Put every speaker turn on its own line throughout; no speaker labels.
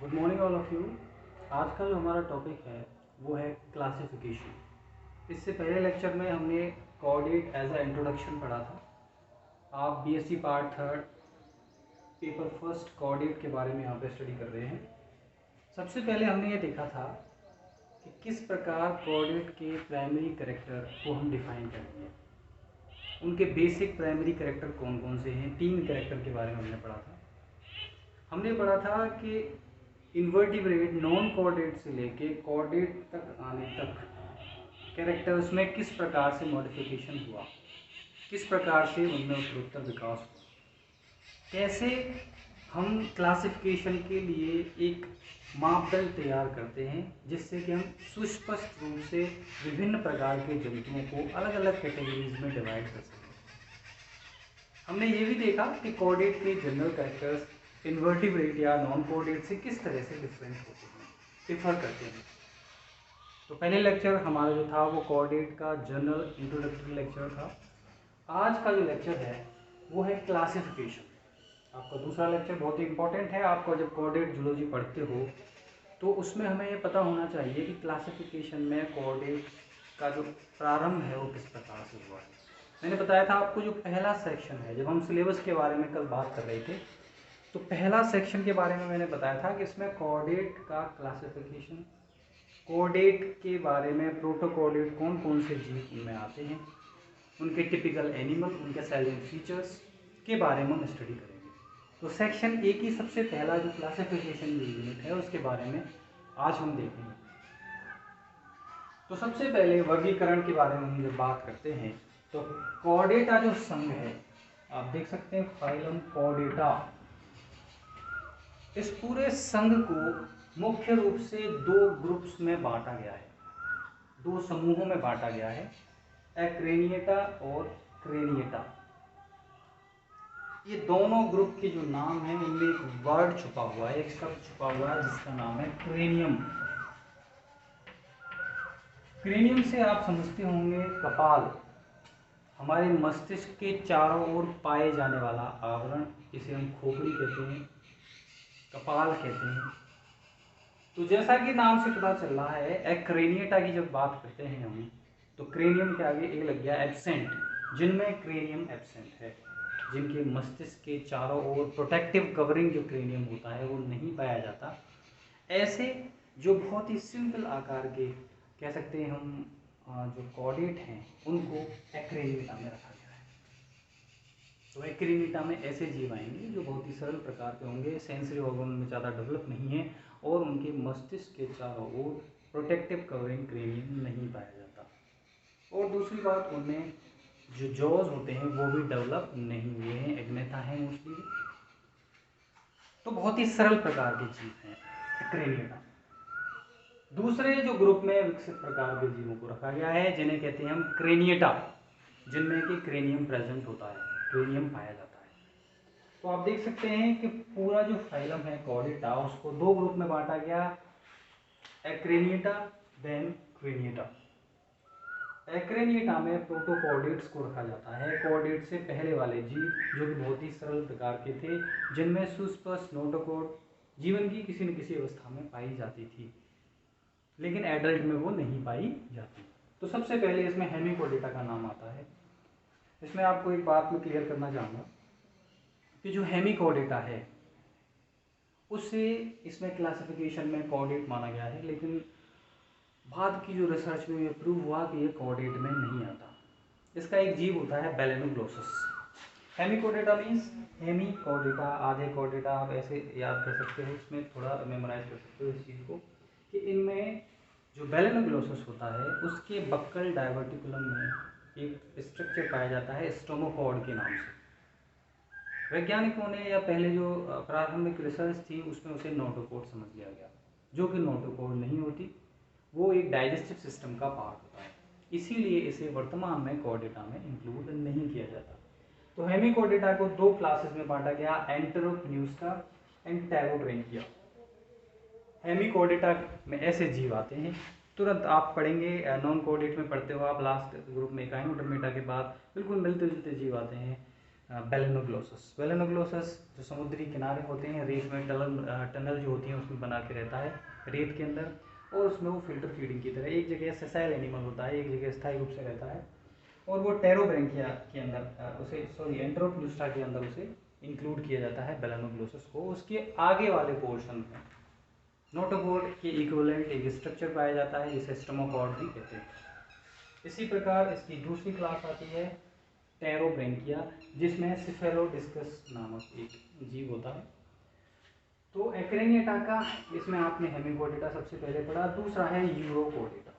Good morning all of you. आज का जो हमारा टॉपिक है वो है क्लासिफिकेशन। इससे पहले लेक्चर में हमने कोऑर्डिनेट एज अ इंट्रोडक्शन पढ़ा था। आप BSc part third paper first coordinate के बारे में यहाँ पे स्टडी कर रहे हैं। सबसे पहले हमने ये देखा था कि किस प्रकार कोऑर्डिनेट के प्राइमरी कैरेक्टर को हम डिफाइन करेंगे। उनके बेसिक प्राइमरी कैरेक्टर कौन कौन से हैं, 3 कैरेक्टर के बारे में हमने पढ़ा था। हमने पढ़ा था कि इन्वर्टिब्रेट नॉन कोऑर्डिनेट से लेके कोऑर्डिनेट तक आने तक कैरेक्टर्स में किस प्रकार से मॉडिफिकेशन हुआ, किस प्रकार से उनमें उत्तरोत्तर विकास हुआ, कैसे हम क्लासिफिकेशन के लिए एक मापदंड तैयार करते हैं जिससे कि हम सुस्पष्ट रूप से विभिन्न प्रकार के जंतुओं को अलग अलग कैटेगरीज में डिवाइड कर सकें। हमने ये भी देखा कि कोऑर्डिनेट के जनरल कैरेक्टर्स इन्वर्टिब्रेट या नॉन कोऑर्डिनेट से किस तरह से डिफरेंट होते हैं, डिफर करते हैं। तो पहले लेक्चर हमारा जो था वो कोऑर्डिनेट का जनरल इंट्रोडक्टरी लेक्चर था। आज का जो लेक्चर है वो है क्लासिफिकेशन। आपका दूसरा लेक्चर बहुत ही इंपॉर्टेंट है। आपको जब कोऑर्डिनेट जूलॉजी पढ़ते हो तो उसमें हमें ये पता होना चाहिए कि क्लासिफिकेशन में कोऑर्डिनेट का जो प्रारंभ है वो किस प्रकार से हुआ है। मैंने बताया था आपको जो पहला सेक्शन है, जब हम सिलेबस के बारे में कल बात कर रहे थे तो पहला सेक्शन के बारे में मैंने बताया था कि इसमें कोऑर्डिनेट का क्लासिफिकेशन, कोऑर्डिनेट के बारे में प्रोटो कोऑर्डिनेट कौन कौन से जीव उनमें आते हैं, उनके टिपिकल एनिमल, उनके सैलिएंट फीचर्स के बारे में हम स्टडी करेंगे। तो सेक्शन ए की सबसे पहला जो क्लासिफिकेशन यूनिट है उसके बारे में आज हम देखेंगे। तो सबसे पहले वर्गीकरण के बारे में हम जब बात करते हैं तो कोऑर्डिनेटा जो संघ है, आप देख सकते हैं फाइलम कोऑर्डिनेटा, इस पूरे संघ को मुख्य रूप से 2 ग्रुप्स में बांटा गया है, 2 समूहों में बांटा गया है, एक्रेनिएटा और क्रेनिएटा। ये दोनों ग्रुप के जो नाम हैं उनमें एक वर्ड छुपा हुआ है, एक शब्द छुपा हुआ है जिसका नाम है क्रेनियम। क्रेनियम से आप समझते होंगे कपाल, हमारे मस्तिष्क के चारों ओर पाए जाने वाला आवरण, इसे हम खोपड़ी कहते हैं, कपाल कहते हैं। तो जैसा कि नाम से पता चल रहा है, एक्रेनिएटा की जब बात करते हैं हम तो क्रेनियम के आगे ए लग गया एब्सेंट, जिनमें क्रेनियम एब्सेंट है, जिनके मस्तिष्क के चारों ओर प्रोटेक्टिव कवरिंग जो क्रेनियम होता है वो नहीं पाया जाता। ऐसे जो बहुत ही सिंपल आकार के कह सकते हैं हम जो कोऑर्डिनेट हैं उनको एक्रेनिएटा में रखा गया है। तो एक्रेनिएटा में ऐसे जीव आएंगे जो बहुत ही सरल प्रकार के होंगे, सेंसरी ऑर्गन में ज़्यादा डेवलप नहीं है और उनके मस्तिष्क के चारों ओर प्रोटेक्टिव कवरिंग क्रेनियम नहीं पाया जाता। और दूसरी बात, उनमें जो जॉज होते हैं वो भी डेवलप नहीं हुए हैं, एग्नेथा है मोस्टली। तो बहुत ही सरल प्रकार के जीव हैं एक्रेनिएटा। दूसरे जो ग्रुप में विकसित प्रकार के जीवों को रखा गया है जिन्हें कहते हैं हम क्रेनिएटा, जिनमें कि क्रेनियम प्रेजेंट होता है, क्रेनियम पाया जाता है। तो आप देख सकते हैं कि पूरा जो फाइलम है कोऑर्डिनेटा उसको 2 ग्रुप में बांटा गया, एक्रेनिएटा देन क्रेनिएटा। एक्रेनिएटा में प्रोटोकोऑर्डिनेट्स को रखा जाता है, कोऑर्डिनेट से पहले वाले जीव जो कि बहुत ही सरल प्रकार के थे, जिनमें सुस्पष्ट नोटोकोड जीवन की किसी न किसी अवस्था में पाई जाती थी, लेकिन एडल्ट में वो नहीं पाई जाती। तो सबसे पहले इसमें हेमिकोडेटा का नाम आता है। इसमें आपको एक बात मैं क्लियर करना चाहूँगा कि जो हेमिकोडेटा है उससे इसमें क्लासिफिकेशन में कोऑर्डिनेट माना गया है, लेकिन बाद की जो रिसर्च में ये प्रूव हुआ कि ये कोऑर्डिनेट में नहीं आता। इसका एक जीव होता है बेलेनोग्लोसस। हेमिकोडेटा मीन्स हेमिकोडेटा, आधे कोऑर्डिनेटा, आप ऐसे याद कर सकते हो, इसमें थोड़ा मेमोराइज कर सकते हो इस चीज़ को कि इनमें जो बेलेनोग्लोसस होता है उसके बक्कल डायवर्टिकुलम में एक स्ट्रक्चर पाया जाता है स्टोमोपॉड के नाम से। वैज्ञानिकों ने या पहले जो प्रारंभिक रिसर्च थी उसमें उसे नोटोकोड समझ लिया गया, जो कि नोटोकोड नहीं होती, वो एक डाइजेस्टिव सिस्टम का पार्ट होता है, इसीलिए इसे वर्तमान में कोऑर्डिनेटा में इंक्लूड नहीं किया जाता। तो हेमिकोडेटा को 2 क्लासेस में बांटा गया, एंटेरोप्न्यूस्का एंड टैरोड्रेंकिया। हेमिकोडेटा में ऐसे जीव आते हैं, तुरंत आप पढ़ेंगे, नॉन कोऑर्डिनेट में पढ़ते हो आप लास्ट ग्रुप में, काइनोडर्मेटा के बाद बिल्कुल मिलते जुलते जीव आते हैं, बेलेनोग्लोसस। बेलेनोग्लोसस जो समुद्री किनारे होते हैं, रेत में टनल जो होती हैं उसमें बना के रहता है रेत के अंदर, और उसमें वो फिल्टर फीडिंग की तरह एक जगह सेसाइल एनिमल होता है, एक जगह स्थायी रूप से रहता है, और वो टेरोब्रेंकिया के अंदर उसे एंट्रोप्लूस्टा के अंदर उसे इंक्लूड किया जाता है बेलेनोग्लोसस को। उसके आगे वाले पोर्शन में नोटोकॉर्ड के इक्विवेलेंट एक स्ट्रक्चर पाया जाता है जिसे स्टोमाकॉर्ड भी कहते हैं। इसी प्रकार इसकी दूसरी क्लास आती है टेरोब्रेंकिया, जिसमें सिफेलोडिस्कस नामक एक जीव होता है। तो एक्रेनियटा का इसमें आपने हेमिकोडेटा सबसे पहले पढ़ा, दूसरा है यूरोकोडेटा।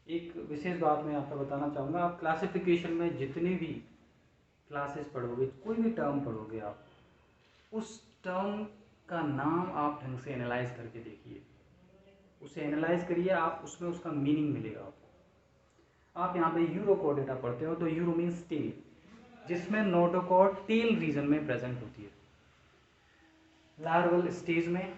एक विशेष बात मैं आपको बताना चाहूँगा, आप क्लासिफिकेशन में जितने भी क्लासेस पढ़ोगे, कोई भी टर्म पढ़ोगे, आप उस टर्म का नाम आप ढंग से एनालाइज करके देखिए, उसे एनालाइज करिए, आप उसमें उसका मीनिंग मिलेगा आपको। आप यहाँ पे यूरोकोडेटा पढ़ते हो तो यूरो मीन्स टेल, जिसमें नोटोकॉर्ड टेल रीजन में प्रेजेंट होती है। लार्वल स्टेज में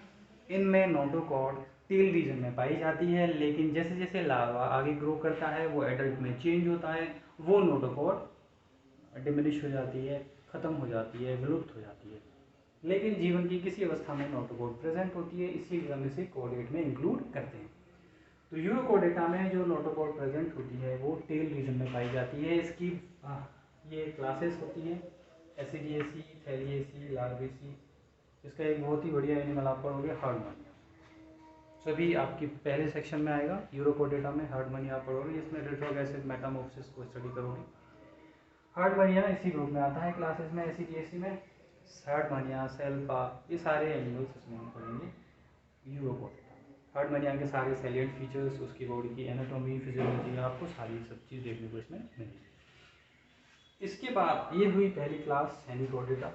इनमें नोटोकॉर्ड टेल रीजन में पाई जाती है, लेकिन जैसे जैसे लार्वा आगे ग्रो करता है वो एडल्ट में चेंज होता है, वो नोटोकॉर्ड डिमिनिश हो जाती है, ख़त्म हो जाती है, विलुप्त हो जाती है। लेकिन जीवन की किसी अवस्था में नोटोकॉर्ड प्रेजेंट होती है, इसीलिए हम इसे कोडेट में इंक्लूड करते हैं। तो यूरोकोडेटा में जो नोटोकॉर्ड प्रेजेंट होती है वो टेल रीजन में पाई जाती है। इसकी ये क्लासेस होती हैं एसिडिएसी, थैलिएसी, लार्वेसी। इसका एक बहुत ही बढ़िया एनिमल आप पढ़ोगे हार्डमनिया, सभी आपकी पहले सेक्शन में आएगा। यूरोकोडेटा में हार्डमनिया आप पढ़ोगे, जिसमें रिट्रोग एसिड मेटामॉर्फोसिस को स्टडी करोगे। हार्डमनिया इसी ग्रुप में आता है क्लासेस में, एसिडिएसी में। हार्डमनिया, सेल्पा, ये सारे एनिमल्स इसमें हम पढ़ेंगे यूरोकोडेटा में। हार्डमनिया के सारे सैलिएंट फीचर्स, उसकी बॉडी की एनाटॉमी, फिजियोलॉजी, आपको सारी सब चीज़ देखने को इसमें मिलेगी। इसके बाद ये हुई पहली क्लास हेमिकोडेटा।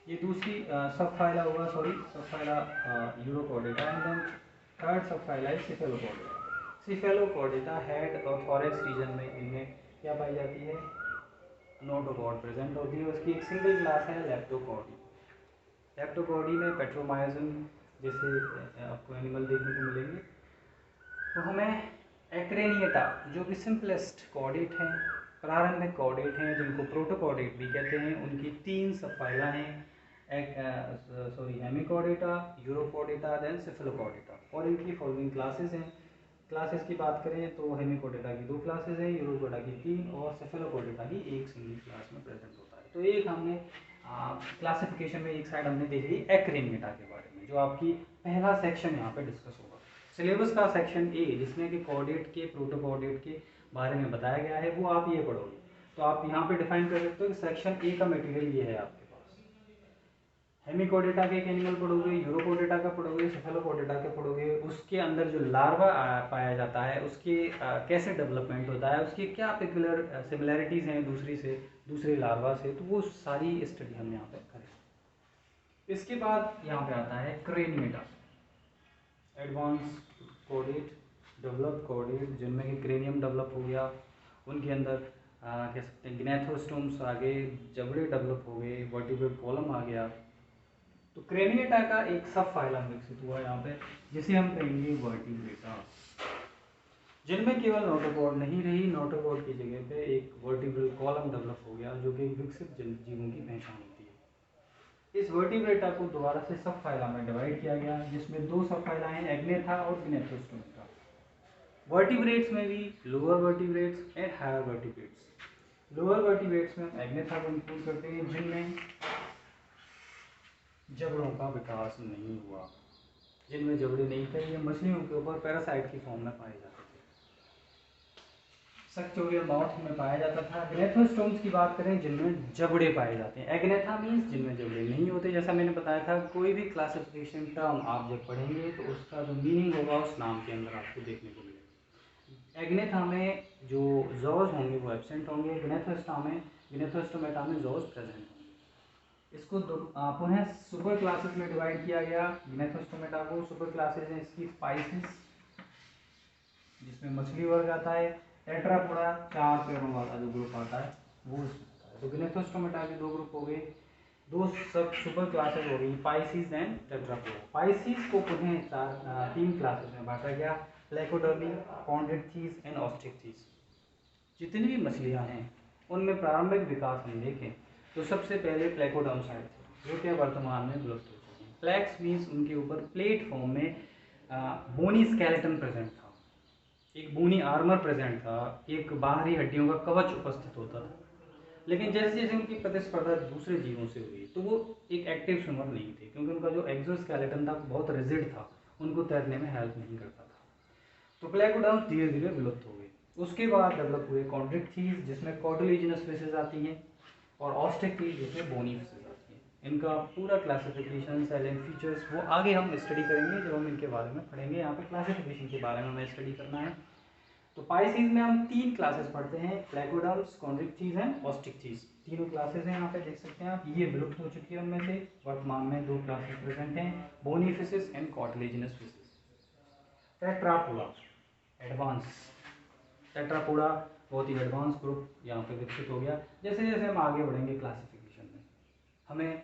ये दूसरी सब फाइला हुआ, subphyla Urochordata, and then third subphyla है सिफेलोकोडेटा। सिफेलोकोडेटा हेड और थॉरेक्स रीजन में इनमें क्या पाई जाती है, नोटोकॉर्ड प्रेजेंट होती है। उसकी एक सिंगल क्लास है लेप्टोकॉर्डी। लेप्टोकॉर्डी में पेट्रोमायोजन जैसे आपको एनिमल देखने को मिलेंगे। तो हमें एक्रेनियटा जो कि सिंपलेस्ट कॉर्डेट हैं, प्रारंभिक कॉर्डेट हैं, जिनको प्रोटोकॉर्डेट भी कहते हैं, उनकी 3 सब फाइला हैं, हेमिकोडेटा, यूरोकोडेटा, देन सिफेलोकोडेटा, और इनकी फॉलोइंग क्लासेस हैं। क्लासेस की बात करें तो हेमिकोडेटा की 2 क्लासेस हैं, यूरोकोडेटा की 3, और सिफेलोकोडेटा की एक सिंगल क्लास में प्रेजेंट होता है। तो एक हमने क्लासिफिकेशन में एक साइड हमने देख ली एक्रेनियटा के बारे में, जो आपकी पहला सेक्शन यहाँ पे डिस्कस होगा। सिलेबस का सेक्शन ए, जिसमें कि कॉर्डेट के, प्रोटोकॉर्डेट के बारे में बताया गया है, वो आप ये पढ़ोगे। तो आप यहाँ पे डिफाइन कर सकते हो कि सेक्शन ए का मटेरियल ये है आपके पास। हेमिकोडेटा के एक एनिमल पढ़ोगे, यूरोकोडेटा का पढ़ोगे, सिफेलोकोडेटा के पढ़ोगे, उसके अंदर जो लार्वा पाया जाता है उसके कैसे डेवलपमेंट होता है, उसकी क्या पेक्युलर सिमिलैरिटीज़ हैं दूसरे लार्वा से, तो वो सारी स्टडी हम यहाँ पे करें। इसके बाद यहाँ पे आता है क्रेनियटा, एडवांस कॉर्डेट, डेवलप कॉर्डेट, जिनमें कि क्रेनियम डेवलप हो गया, उनके अंदर कह सकते हैं ग्नेथोस्टोम्स आ गए, जबड़े डेवलप हो गए, वर्टिब्रल कॉलम आ गया। तो क्रेनियटा का एक सब फाइलम विकसित हुआ यहाँ पे, जिसे हम कहेंगे वर्टिब्रेटा, जिनमें केवल नोटोकॉर्ड नहीं रही, नोटोकॉर्ड की जगह पे एक वर्टिब्रल कॉलम डेवलप हो गया, जो कि विकसित जीवों की पहचान होती है। इस वर्टिब्रेटा को दोबारा से सब फाइला में डिवाइड किया गया, जिसमें 2 सब फाइला हैं, एग्नेथा और ग्नेथोस्टोमेटा। वर्टिब्रेट्स में भी lower vertebrates and higher vertebrates. Lower vertebrates में हम एग्नेथा को इंक्लूड करते हैं, जिनमें जबड़ों का विकास नहीं हुआ, जिनमें जबड़े नहीं थे, ये मछलियों के ऊपर पैरासाइट की फॉर्म में पाए जाते थे, सक्चोरियल माउथ में पाया जाता था। ग्नेथोस्टोम्स की बात करें, जिनमें जबड़े पाए जाते हैं। एग्नेथा मीन्स जिनमें जबड़े नहीं होते। जैसा मैंने बताया था, कोई भी क्लासिफिकेशन टर्म आप जब पढ़ेंगे तो उसका जो मीनिंग होगा उस नाम के अंदर आपको देखने को मिलेगा। एग्नेथा में जो जॉज होंगे वो एब्सेंट होंगे, ग्नेथोस्टोमेटा में जॉज प्रेजेंट होंगे। इसको पुनः सुपर क्लासेस में डिवाइड किया गया। ग्नेथोस्टोमेटा को सुपर क्लासेस हैं इसकी स्पाइसिस, जिसमें मछली वर्ग आता है। टेट्रापोडा, 4 पैरों वाला जो ग्रुप आता है वो इसमें आता है। तो ग्नेथोस्टोमेटा के 2 ग्रुप हो गए, 2 सब सुपर क्लासेस हो गई, पाइसिस एंड टेट्रापोडा। पाइसिस को पुनः 3 क्लासेस में बांटा गया, प्लेकोडर्मी, कॉन्ड्रिchthyes एंड ऑस्ट्रिchthyes। जितनी भी मछलियाँ हैं उनमें प्रारंभिक विकास हम देखें तो सबसे पहले प्लेकोडर्म्स आए थे, जो कि वर्तमान में विलुप्त हो चुके हैं। प्लेक्स मीन्स उनके ऊपर प्लेटफॉर्म में बोनी स्केलेटन प्रेजेंट था, एक बोनी आर्मर प्रेजेंट था, एक बाहरी हड्डियों का कवच उपस्थित होता था। लेकिन जैसे जैसे उनकी प्रतिस्पर्धा दूसरे जीवों से हुई तो वो एक एक्टिव स्विमर नहीं थे, क्योंकि उनका जो एक्सोस्केलेटन था बहुत रिजिड था, उनको तैरने में हेल्प नहीं करता था। तो प्लेकोडर्म्स धीरे धीरे विलुप्त हो गए। उसके बाद डेवलप हुए कॉन्ड्रिक्थीज, जिसमें कॉर्टिलेजिनस फिशेज आती हैं, और ऑस्टेक्टीज, जिसमें बोनी फिशेज आती हैं। इनका पूरा क्लासिफिकेशन, सेल एंड फीचर्स वो आगे हम स्टडी करेंगे जब हम इनके बारे में पढ़ेंगे। यहाँ पे क्लासिफिकेशन के बारे में हमें स्टडी करना है। तो पाइसीज में हम 3 क्लासेस पढ़ते हैं, प्लेकोडर्म्स, कॉन्ड्रिक्थीज एंड ऑस्टिकथीज। तीनों क्लासेस हैं, यहाँ पे देख सकते हैं आप। ये विलुप्त हो चुकी है, उनमें से वर्तमान में 2 क्लासेस प्रेजेंट हैं, bony fishes and cartilaginous fishes. Tetrapoda advance, tetrapoda बहुत ही एडवांस ग्रुप यहाँ पे विकसित हो गया। जैसे जैसे हम आगे बढ़ेंगे क्लासिफिकेशन में, हमें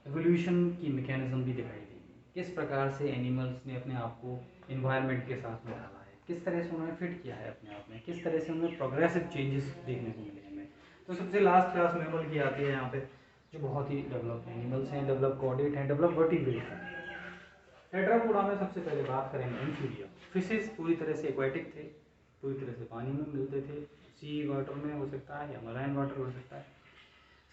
एवोल्यूशन की मैकेनिज्म भी दिखाई देगी, किस प्रकार से एनिमल्स ने अपने आप को इन्वायरमेंट के साथ में ढाला है, किस तरह से उन्होंने फिट किया है अपने आप में, किस तरह से उनमें प्रोग्रेसिव चेंजेस देखने को मिले हमें। तो सबसे लास्ट क्लास मैमल की आती है यहाँ पे, जो बहुत ही डेवलप एनिमल्स हैं, डेवलप कॉर्डेट हैं, डेवलप वर्टिब्रेट हैं। टेट्रापोडा में सबसे पहले बात करेंगे एम्फीबिया। फिशेस पूरी तरह से एक्वेटिक थे, पूरी तरह से पानी में मिलते थे, सी वाटर में हो सकता है या मराइन वाटर हो सकता है।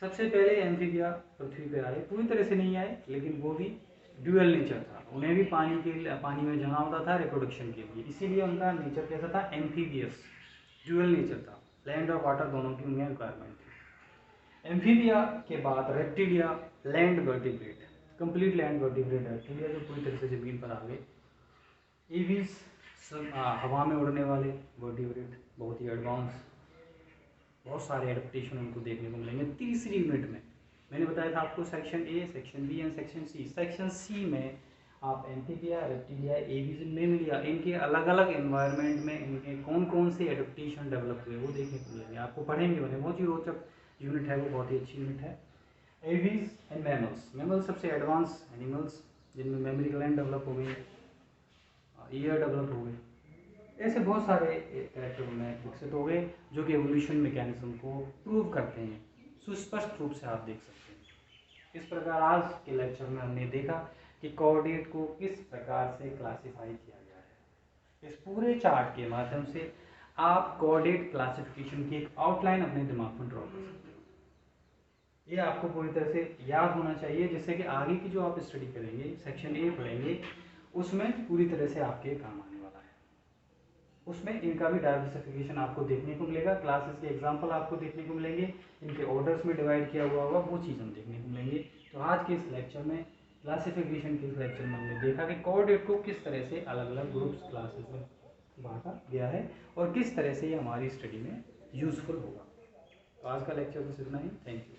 सबसे पहले एम्फीबिया पृथ्वी पे आए, पूरी तरह से नहीं आए, लेकिन वो भी ड्यूअल नेचर था, उन्हें भी पानी में जाना होता था रिप्रोडक्शन के लिए, इसीलिए उनका नेचर कैसा था, एम्फीबियस, ड्यूअल नेचर था, लैंड और वाटर दोनों की उन्हें रिक्वायरमेंट थी। एम्फीबिया के बाद reptilia, land vertebrate, complete land vertebrate reptilia जो पूरी तरह से जमीन पर आ गए। एवीज, हवा में उड़ने वाले वर्टिब्रेट, बहुत ही एडवांस, बहुत सारे एडेप्टेशन उनको देखने को मिलेंगे। तीसरी यूनिट में मैंने बताया था आपको section A, section B and section C. Section C में आप एम्फीबिया, रेप्टिलिया, एवीज, मेमलिया, इनके अलग अलग एनवायरनमेंट में इनके कौन कौन से एडेप्टेशन डेवलप हुए वो देखने को मिलेंगे, आपको पढ़ेंगे बने। बहुत ही रोचक यूनिट है वो, बहुत ही अच्छी यूनिट है। एवीज एंड मैमल्स, मैमल्स सबसे एडवांस एनिमल्स जिनमें मेमोरी ग्लैंड डेवलप हो गई, ईयर डेवलप हो गई, ऐसे बहुत सारे कैरेक्टर में विकसित हो गए जो कि एवोल्यूशन मैकेनिज्म को प्रूव करते हैं, सुस्पष्ट रूप से आप देख सकते हैं। इस प्रकार आज के लेक्चर में हमने देखा कि कोऑर्डिनेट को किस प्रकार से क्लासिफाई किया गया है। इस पूरे चार्ट के माध्यम से आप कोऑर्डिनेट क्लासिफिकेशन की एक आउटलाइन अपने दिमाग में ड्रॉ कर सकते हो। ये आपको पूरी तरह से याद होना चाहिए, जिससे कि आगे की जो आप स्टडी करेंगे, सेक्शन ए पढ़ेंगे, उसमें पूरी तरह से आपके काम आने वाला है। उसमें इनका भी डाइवर्सिफिकेशन आपको देखने को मिलेगा, क्लासेस के एग्जांपल आपको देखने को मिलेंगे, इनके ऑर्डर्स में डिवाइड किया हुआ होगा, वो चीज़ हम देखने को मिलेंगे। तो आज के इस लेक्चर में, क्लासिफिकेशन के इस लेक्चर में हमने देखा कि कोऑर्डिनेट को किस तरह से अलग अलग ग्रुप्स, क्लासेस में बांटा गया है और किस तरह से ये हमारी स्टडी में यूजफुल होगा। तो आज का लेक्चर बस इतना ही। Thank you.